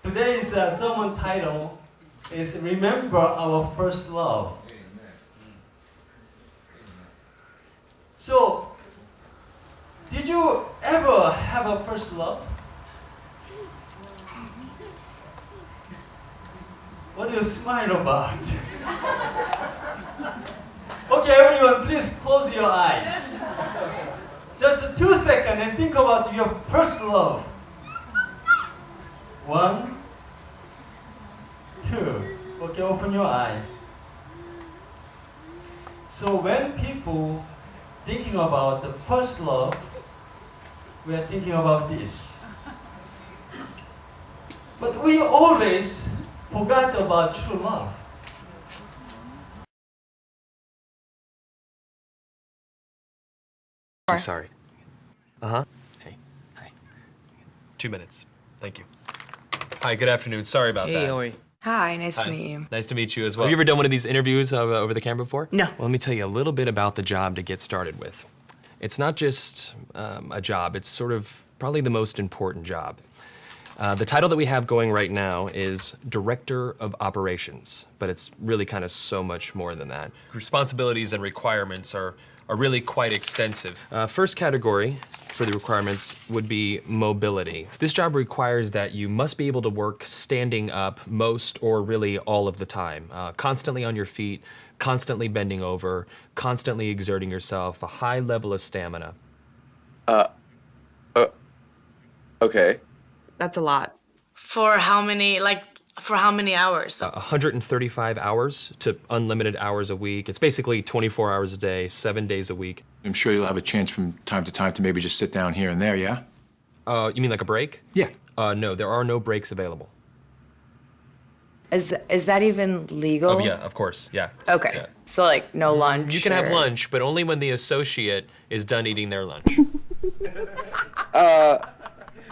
Today's sermon title is Remember Our First Love. So, did you ever have a first love? What do you smile about? Okay, everyone, please close your eyes. Just 2 seconds and think about your first love. 1, 2. Okay, open your eyes. So when people thinking about the first love, we are thinking about this. But we always forgot about true love. Sorry. Hey. Hi. 2 minutes. Thank you. Hi, good afternoon. Sorry about that. Oi. Hi, nice Hi. to meet you. Nice to meet you as well. Have you ever done one of these interviews over the camera before? No. Well, let me tell you a little bit about the job to get started with. It's not just a job, it's sort of probably the most important job. The title that we have going right now is Director of Operations, but it's really kind of so much more than that. Responsibilities and requirements are really quite extensive. First category for the requirements would be mobility. This job requires that you must be able to work standing up most or really all of the time, constantly on your feet, constantly bending over, constantly exerting yourself, a high level of stamina. Okay. That's a lot. For how many hours? 135 hours to unlimited hours a week. It's basically 24 hours a day, 7 days a week. I'm sure you'll have a chance from time to time to maybe just sit down here and there, yeah? You mean like a break? Yeah. No, there are no breaks available. Is that even legal? Oh, yeah, of course, yeah. Okay. Yeah. So like no lunch. You can have or- lunch, but only when the associate is done eating their lunch.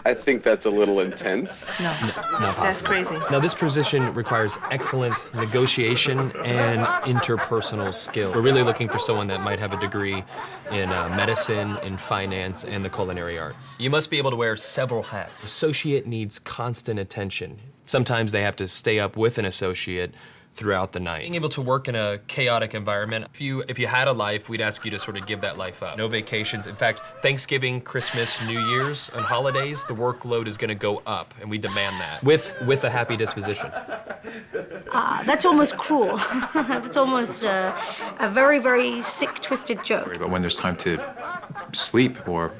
I think that's a little intense. Not That's possible. crazy. Now, this position requires excellent negotiation and interpersonal skill. We're really looking for someone that might have a degree in medicine, in finance, and the culinary arts. You must be able to wear several hats. Associate needs constant attention. Sometimes they have to stay up with an associate throughout the night. Being able to work in a chaotic environment, if you had a life, we'd ask you to sort of give that life up. No vacations. In fact, Thanksgiving, Christmas, New Year's, and holidays, the workload is gonna go up, and we demand that, with a happy disposition. That's almost cruel. That's almost a very, very sick, twisted joke. But when there's time to sleep or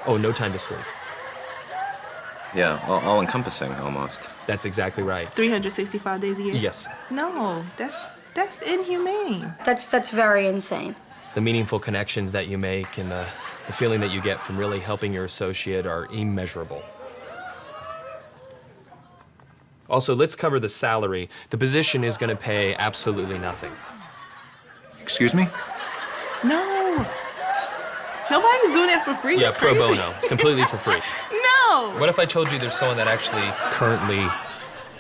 Oh, no time to sleep. Yeah, all-encompassing almost. That's exactly right. 365 days a year? Yes. No, that's inhumane. That's very insane. The meaningful connections that you make and the feeling that you get from really helping your associate are immeasurable. Also, let's cover the salary. The position is gonna pay absolutely nothing. excuse me? No. Nobody's doing that for free. Yeah, That's pro crazy. bono, completely for free. No. What if I told you there's someone that actually currently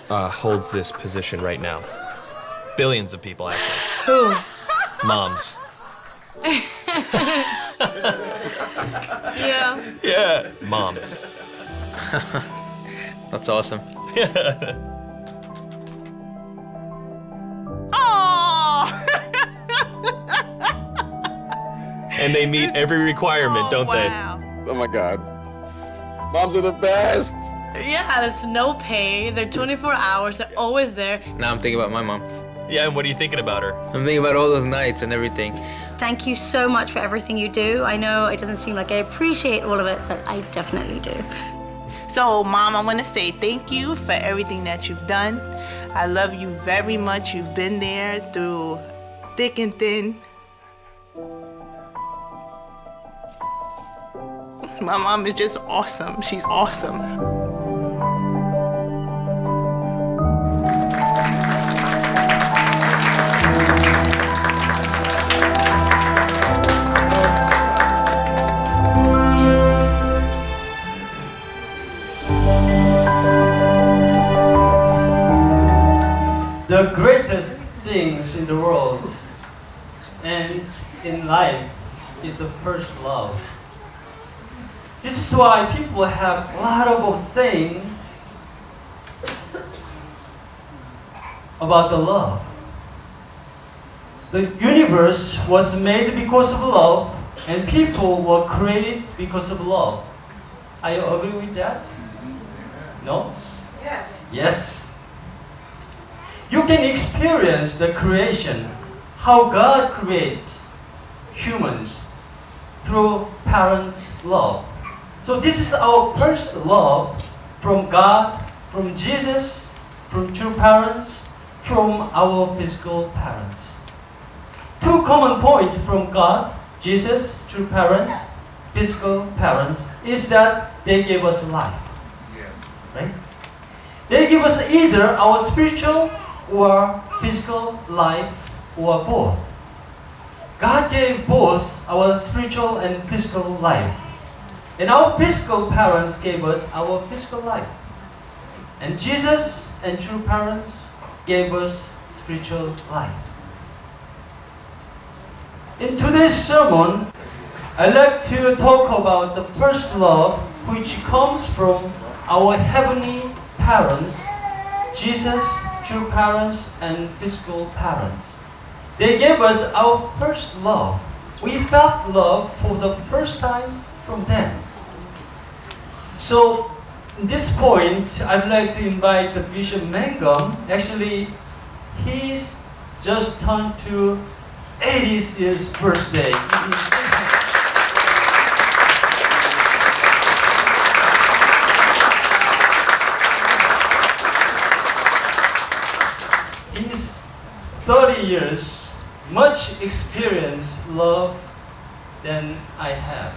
holds this position right now? Billions of people, actually. Who? Moms. Yeah. Yeah. Moms. That's awesome. Oh. And they meet every requirement, don't they? Wow. Oh my God. Moms are the best. Yeah, there's no pay. They're 24 hours. They're always there. Now I'm thinking about my mom. Yeah, and what are you thinking about her? I'm thinking about all those nights and everything. Thank you so much for everything you do. I know it doesn't seem like I appreciate all of it, but I definitely do. So, Mom, I want to say thank you for everything that you've done. I love you very much. You've been there through thick and thin. My mom is just awesome. She's awesome. The greatest things in the world and in life is the first love. This is why people have a lot of saying about the love. The universe was made because of love, and people were created because of love. Are you agree with that? No? Yes. You can experience the creation, how God created humans through parent love. So this is our first love from God, from Jesus, from true parents, from our physical parents. Two common points from God, Jesus, true parents, physical parents, is that they gave us life. Right? They give us either our spiritual or physical life or both. God gave both our spiritual and physical life. And our physical parents gave us our physical life. And Jesus and true parents gave us spiritual life. In today's sermon, I'd like to talk about the first love which comes from our heavenly parents, Jesus, true parents, and physical parents. They gave us our first love. We felt love for the first time from them. So, at this point, I'd like to invite the Bishop Mangum. Actually, he's just turned to 80th year's birthday. He's 30 years, much experience, love than I have.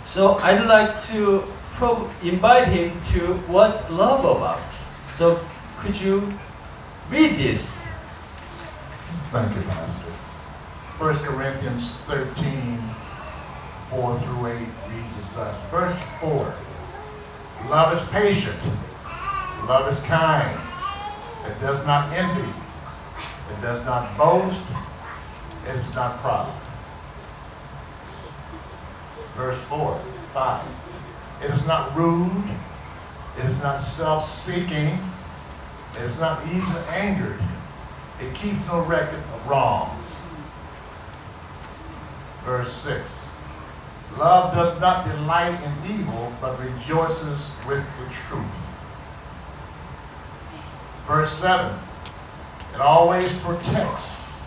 So I'd like to invite him to what's love about. So could you read this? Thank you, Pastor. 1 Corinthians 13, 4 through 8 reads as thus. Verse 4, love is patient, love is kind, it does not envy, it does not boast, it is not proud. Verse 5, it is not rude, it is not self-seeking, it is not easily angered, it keeps no record of wrongs. Verse 6, love does not delight in evil, but rejoices with the truth. Verse 7, it always protects,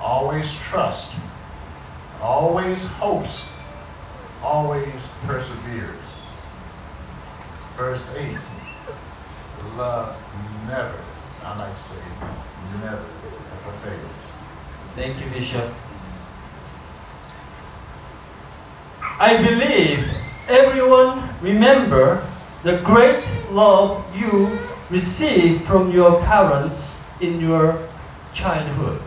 always trusts, always hopes, always perseveres. Verse 8, love never, I might say, never ever fails. Thank you, Bishop. I believe everyone remember the great love you received from your parents in your childhood.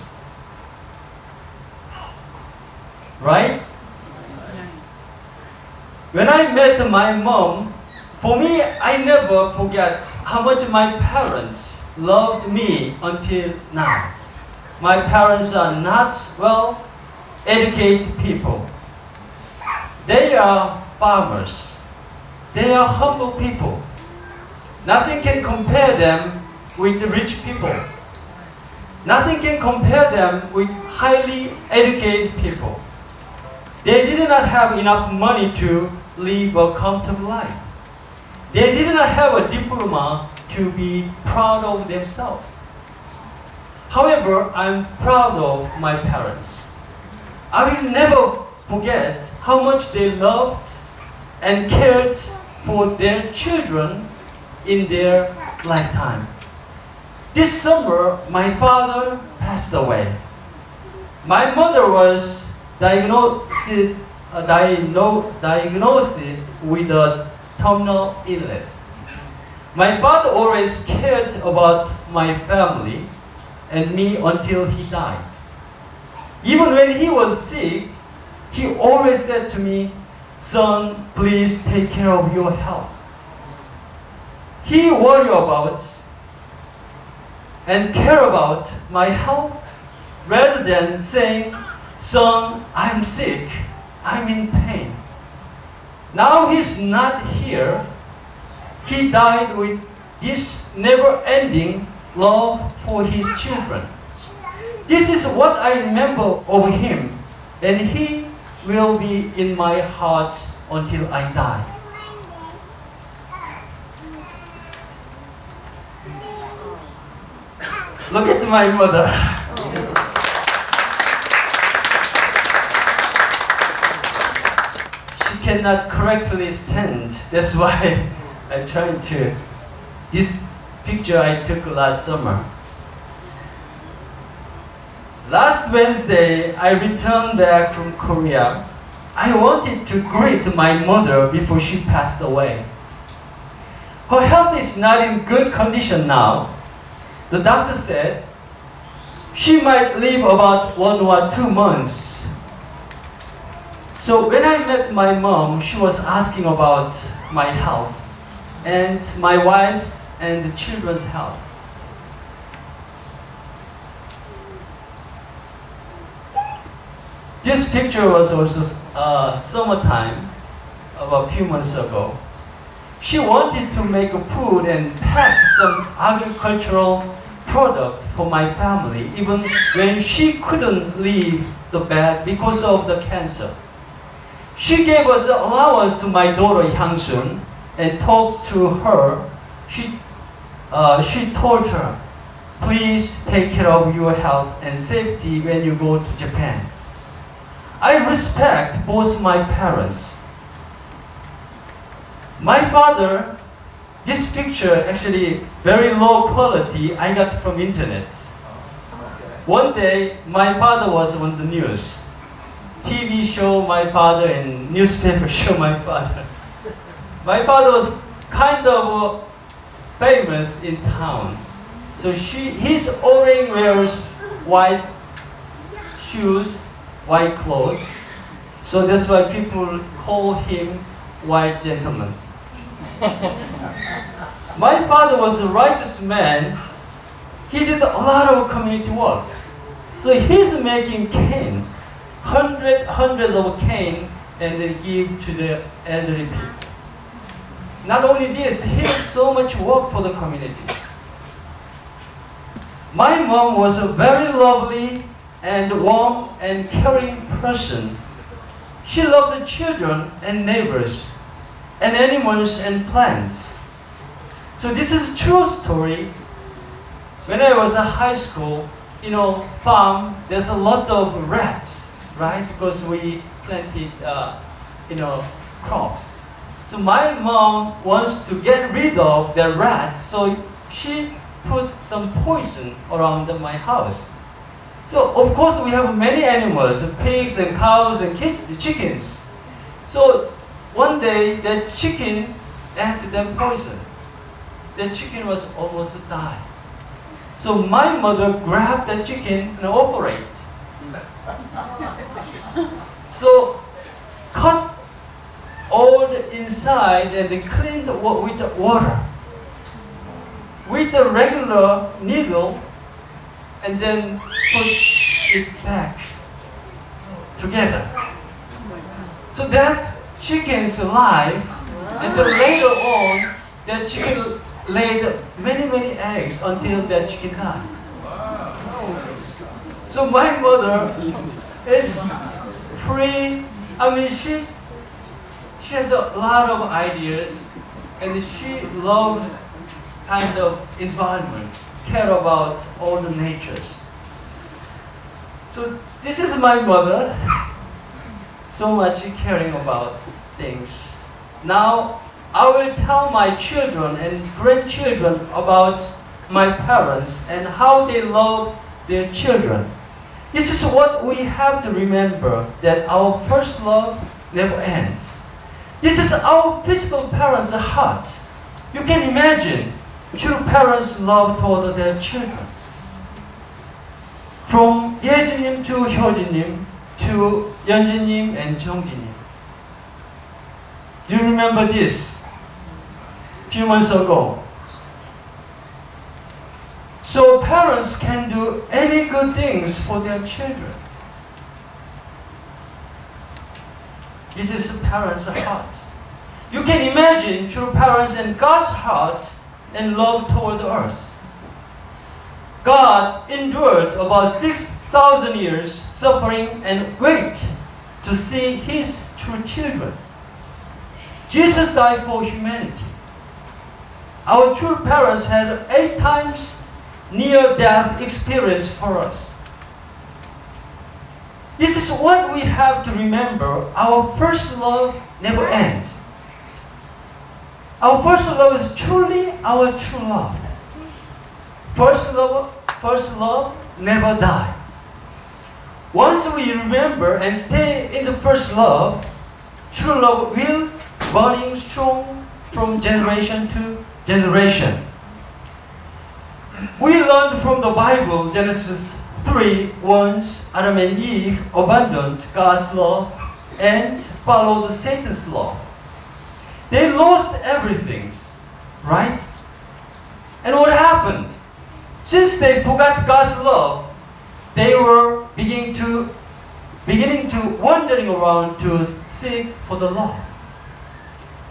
Right? When I met my mom, for me, I never forget how much my parents loved me until now. My parents are not well-educated people. They are farmers. They are humble people. Nothing can compare them with the rich people. Nothing can compare them with highly educated people. They did not have enough money to live a comfortable life. They did not have a diploma to be proud of themselves. However, I'm proud of my parents. I will never forget how much they loved and cared for their children in their lifetime. This summer, my father passed away. My mother was diagnosed with a terminal illness. My father always cared about my family and me until he died. Even when he was sick, he always said to me, "Son, please take care of your health." He worried about and cared about my health rather than saying, "Son, I'm sick, I'm in pain." Now he's not here. He died with this never-ending love for his children. This is what I remember of him, and he will be in my heart until I die. Look at my mother. She cannot correctly stand. That's why I tried to. This picture I took last summer. Last Wednesday, I returned back from Korea. I wanted to greet my mother before she passed away. Her health is not in good condition now. The doctor said she might live about 1 or 2 months. So when I met my mom, she was asking about my health and my wife's and the children's health. This picture was also summertime, about a few months ago. She wanted to make food and pack some agricultural product for my family, even when she couldn't leave the bed because of the cancer. She gave us allowance to my daughter Hyangsun and talked to her. She told her, please take care of your health and safety when you go to Japan. I respect both my parents. My father, this picture actually very low quality I got from internet. One day my father was on the news. TV show my father and newspaper show my father. My father was kind of famous in town. So his always wears white shoes, white clothes. So that's why people call him white gentleman. My father was a righteous man. He did a lot of community work. So he's making cane, hundreds of cane, and then give to the elderly people. Not only this, he did so much work for the communities. My mom was a very lovely and warm and caring person. She loved the children and neighbors and animals and plants. So this is a true story. When I was in high school, farm, there's a lot of rats, right? Because we planted, crops. So my mom wants to get rid of the rats, so she put some poison around my house. So of course we have many animals, pigs and cows and chickens. So one day that chicken ate the poison. The chicken was almost died. So my mother grabbed the chicken and operated. So cut all the inside and then cleaned with the water. With the regular needle, and then put it back together. So that chicken's alive, and then later on, that chicken laid many eggs until that chicken died. So my mother is free. She has a lot of ideas, and she loves kind of environment, care about all the natures. So this is my mother, so much caring about things. Now I will tell my children and grandchildren about my parents and how they love their children. This is what we have to remember, that our first love never ends. This is our physical parents' heart. You can imagine true parents' love toward their children. From Yeji님 to Hyoji님 to Yeonji님 and Jongji님. Do you remember this? A few months ago. So parents can do any good things for their children. This is the parents' heart. You can imagine true parents and God's heart and love toward us. God endured about 6,000 years suffering and wait to see his true children. Jesus died for humanity. Our true parents had 8 times near-death experience for us. This is what we have to remember. Our first love never ends. Our first love is truly our true love. First love never die. Once we remember and stay in the first love, true love will burning strong from generation to generation. We learned from the Bible, Genesis 3, once Adam and Eve abandoned God's law and followed Satan's law. They lost everything, right? And what happened? Since they forgot God's love, they were beginning to wandering around to seek for the love.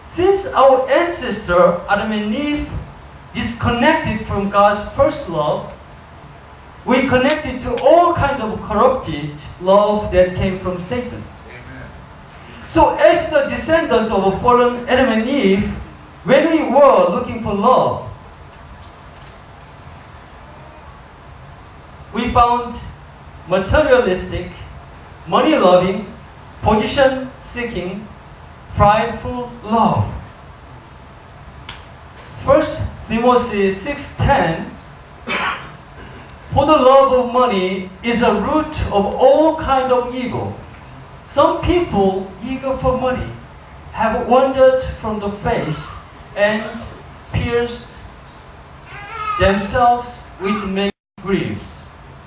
Since our ancestor Adam and Eve disconnected from God's first love, we connected to all kinds of corrupted love that came from Satan. So as the descendant of fallen Adam and Eve, when we were looking for love, we found materialistic, money-loving, position-seeking, prideful love. 1 Timothy 6:10, for the love of money is a root of all kind of evil. Some people eager for money have wandered from the faith and pierced themselves with many griefs.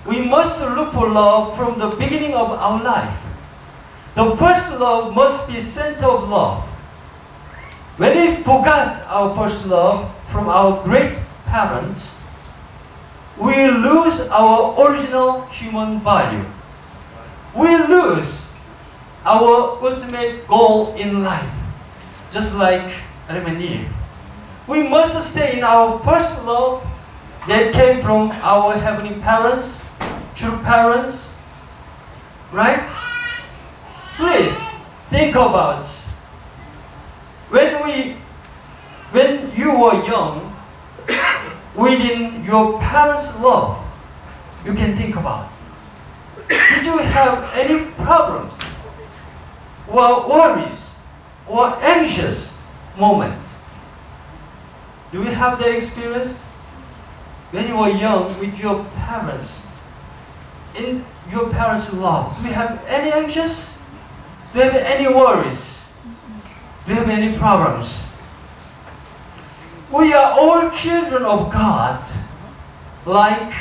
We must look for love from the beginning of our life. The first love must be center of love. When we forgot our first love from our great parents, we lose our original human value. We lose our ultimate goal in life, just like Adam and Eve. We must stay in our first love that came from our heavenly parents, true parents, right? Please think about when you were young, within your parents' love, you can think about. Did you have any problems or worries or anxious moments? Do you have that experience? When you were young with your parents, in your parents' love, do you have any anxious? Do you have any worries? Do you have any problems? We are all children of God, like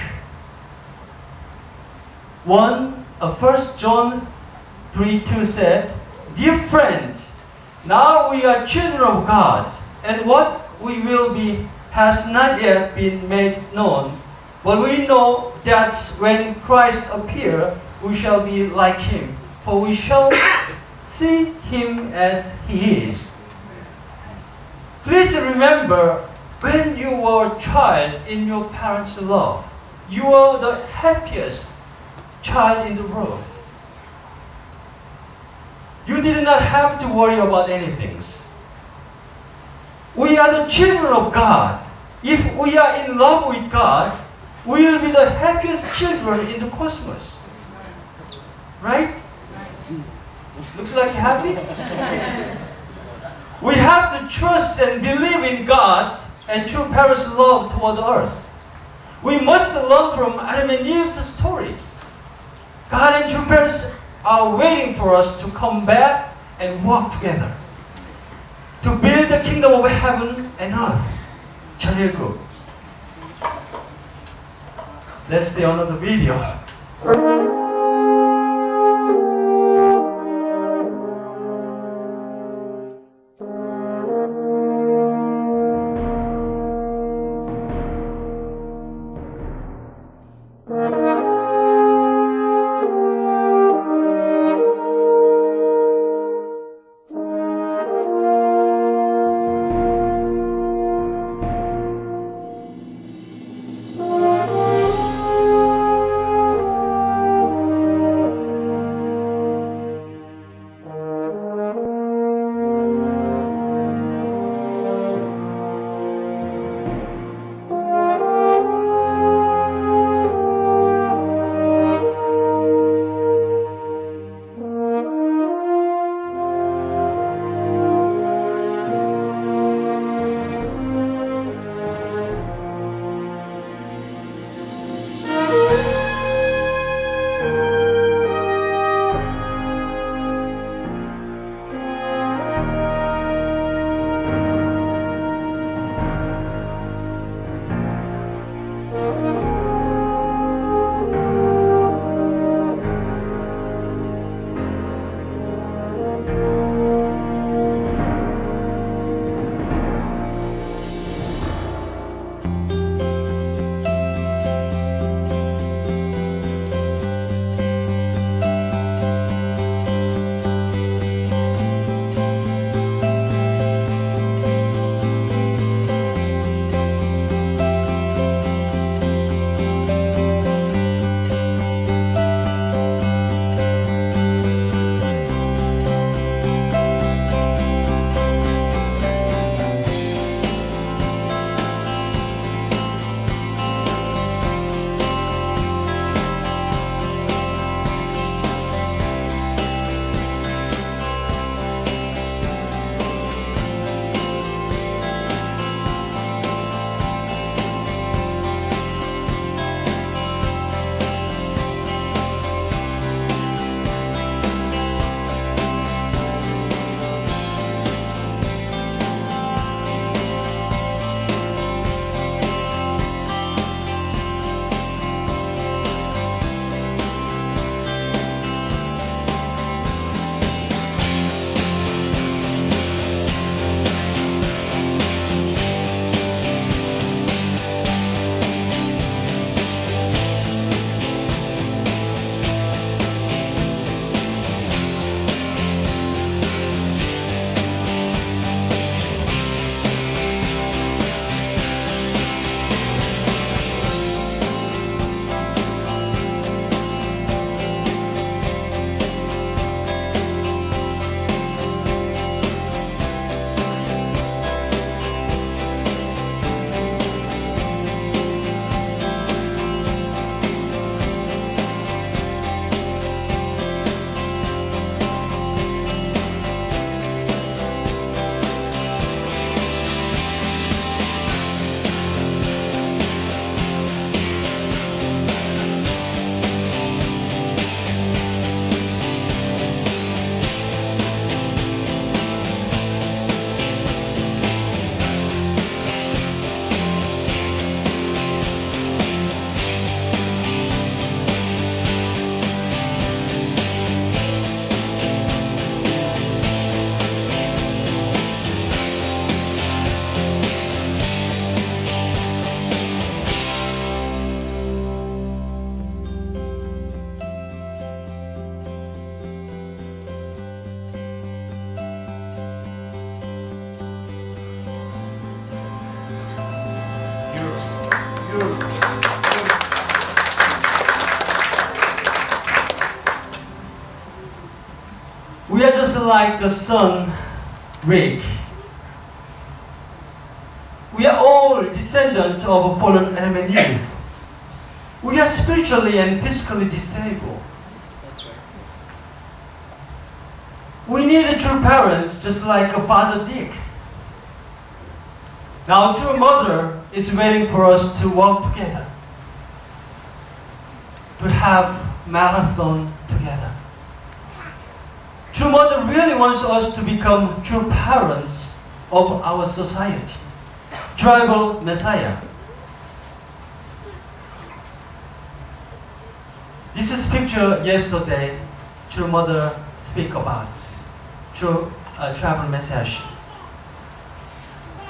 1 John 3:2 said, dear friends, now we are children of God, and what we will be has not yet been made known. But we know that when Christ appears, we shall be like him, for we shall see him as he is. Please remember, when you were a child in your parents' love, you were the happiest child in the world. You did not have to worry about anything. We are the children of God. If we are in love with God, we will be the happiest children in the cosmos. Right? Looks like you're happy? We have to trust and believe in God and true parents' love toward us. We must learn from Adam and Eve's stories. God and true parents are waiting for us to come back and walk together to build the kingdom of heaven and earth. Chanel Group. Let's see another video. We are just like the son, Rick. We are all descendants of fallen Adam and Eve. We are spiritually and physically disabled. We need true parents just like a father Dick. Now true mother is waiting for us to walk together, to have marathon together. True mother really wants us to become true parents of our society. Tribal Messiah. This is picture yesterday. True mother speak about true tribal message.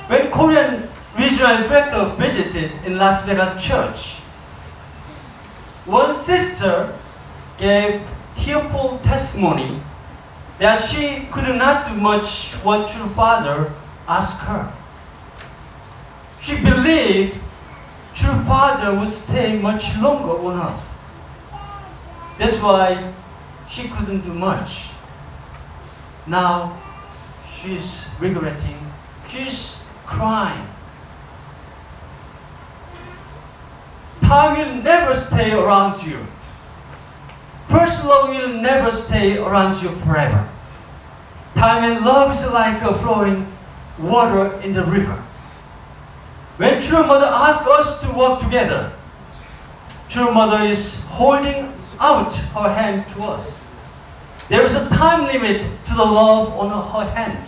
When Korean regional director visited in Las Vegas church, one sister gave tearful testimony that she could not do much what true father asked her. She believed true father would stay much longer on earth. That's why she couldn't do much. Now she's regretting, she's crying. Time will never stay around you. First love will never stay around you forever. Time and love is like a flowing water in the river. When true mother asks us to walk together, true mother is holding out her hand to us. There is a time limit to the love on her hand.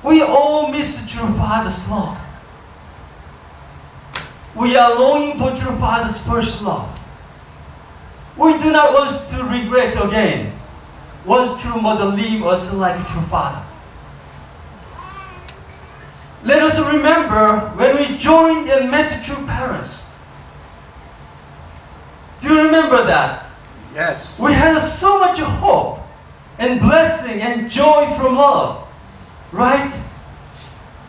We all miss true father's love. We are longing for true father's first love. We do not want to regret again once true mother leave us like a true father. Let us remember when we joined and met true parents. Do you remember that? Yes. We had so much hope and blessing and joy from love. Right?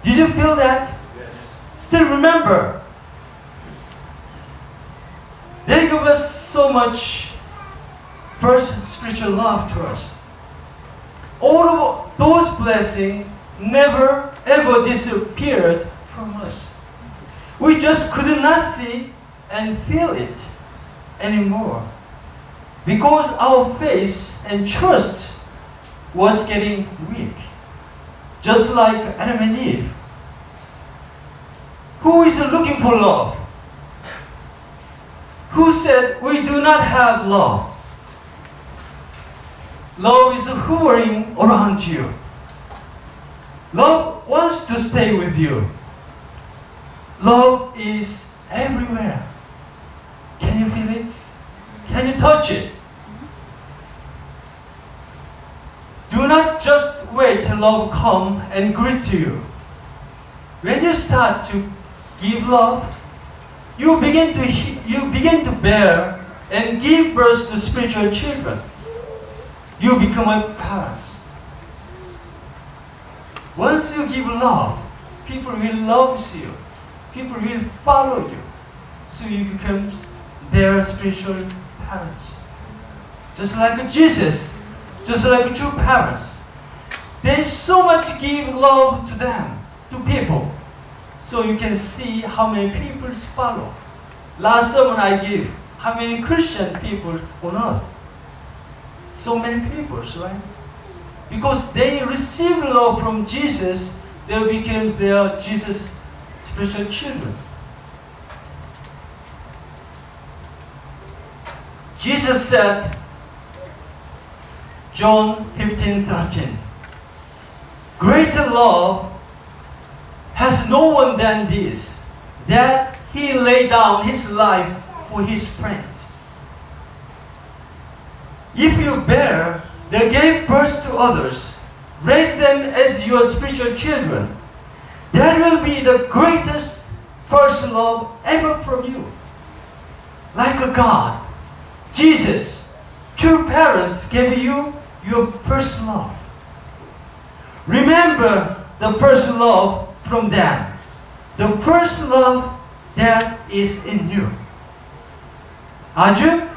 Did you feel that? Yes. Still remember. They gave us so much first spiritual love to us. All of those blessings never ever disappeared from us. We just could not see and feel it anymore because our faith and trust was getting weak, just like Adam and Eve. Who is looking for love? Who said we do not have love? Love is hovering around you. Love wants to stay with you. Love is everywhere. Can you feel it? Can you touch it? Do not just wait till love come and greet you. When you start to give love, you begin to bear and give birth to spiritual children. You become a parents. Once you give love, people will love you. People will follow you. So you become their spiritual parents. Just like Jesus, just like true parents. They so much give love to them, to people. So you can see how many people follow. Last sermon I give, how many Christian people on earth? So many people, right? Because they receive love from Jesus, they became their Jesus' spiritual children. Jesus said, John 15:13, greater love has no one than this, that he laid down his life for his friend. If you bear, they gave birth to others, raise them as your spiritual children, that will be the greatest first love ever from you. Like a God, Jesus, true parents gave you your first love. Remember the first love from them. The first love that is in you. 아주